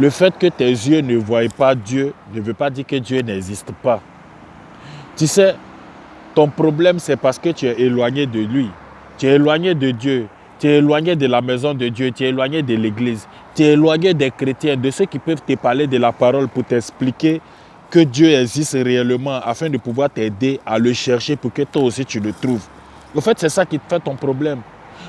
Le fait que tes yeux ne voient pas Dieu ne veut pas dire que Dieu n'existe pas. Tu sais, ton problème, c'est parce que tu es éloigné de lui. Tu es éloigné de Dieu. Tu es éloigné de la maison de Dieu. Tu es éloigné de l'église. Tu es éloigné des chrétiens, de ceux qui peuvent te parler de la parole pour t'expliquer que Dieu existe réellement afin de pouvoir t'aider à le chercher pour que toi aussi tu le trouves. En fait, c'est ça qui te fait ton problème.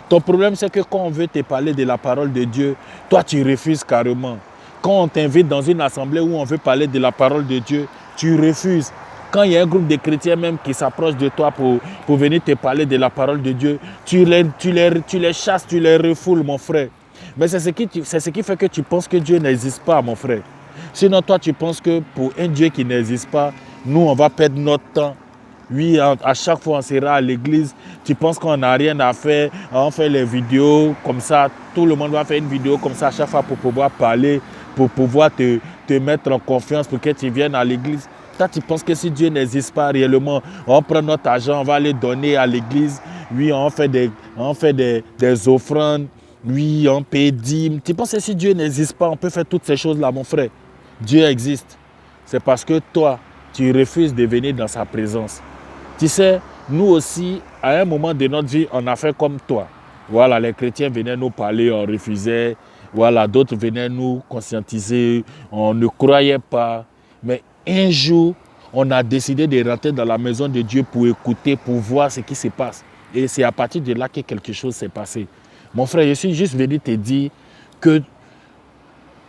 Ton problème, c'est que quand on veut te parler de la parole de Dieu, toi, tu refuses carrément. Quand on t'invite dans une assemblée où on veut parler de la parole de Dieu, tu refuses. Quand il y a un groupe de chrétiens même qui s'approche de toi pour venir te parler de la parole de Dieu, tu les chasses, tu les refoules, mon frère. Mais c'est ce qui fait que tu penses que Dieu n'existe pas, mon frère. Sinon, toi, tu penses que pour un Dieu qui n'existe pas, nous, on va perdre notre temps. Oui, à chaque fois, on sera à l'église. Tu penses qu'on n'a rien à faire. On fait les vidéos comme ça. Tout le monde va faire une vidéo comme ça à chaque fois pour pouvoir parler, pour pouvoir te mettre en confiance pour que tu viennes à l'église. Toi, tu penses que si Dieu n'existe pas réellement, on prend notre argent, on va aller donner à l'église. Oui, on fait des offrandes. Oui, on paye dîmes. Tu penses que si Dieu n'existe pas, on peut faire toutes ces choses-là, mon frère. Dieu existe. C'est parce que toi, tu refuses de venir dans sa présence. Tu sais, nous aussi, à un moment de notre vie, on a fait comme toi. Voilà, les chrétiens venaient nous parler, on refusait. Voilà, d'autres venaient nous conscientiser, on ne croyait pas. Mais un jour, on a décidé de rentrer dans la maison de Dieu pour écouter, pour voir ce qui se passe. Et c'est à partir de là que quelque chose s'est passé. Mon frère, je suis juste venu te dire que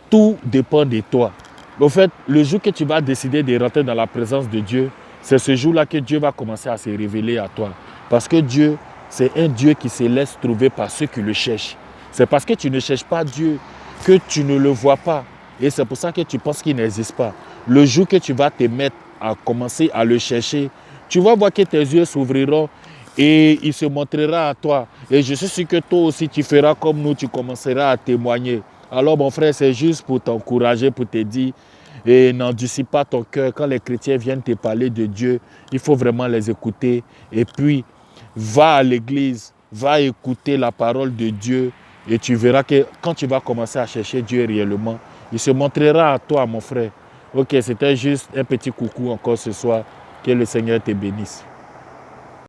tout dépend de toi. En fait, le jour que tu vas décider de rentrer dans la présence de Dieu, c'est ce jour-là que Dieu va commencer à se révéler à toi. Parce que Dieu, c'est un Dieu qui se laisse trouver par ceux qui le cherchent. C'est parce que tu ne cherches pas Dieu que tu ne le vois pas. Et c'est pour ça que tu penses qu'il n'existe pas. Le jour que tu vas te mettre à commencer à le chercher, tu vas voir que tes yeux s'ouvriront et il se montrera à toi. Et je suis sûr que toi aussi, tu feras comme nous, tu commenceras à témoigner. Alors mon frère, c'est juste pour t'encourager, pour te dire, et n'endurcis pas ton cœur. Quand les chrétiens viennent te parler de Dieu, il faut vraiment les écouter. Et puis, va à l'église, va écouter la parole de Dieu. Et tu verras que quand tu vas commencer à chercher Dieu réellement, il se montrera à toi, mon frère. Ok, c'était juste un petit coucou encore ce soir. Que le Seigneur te bénisse.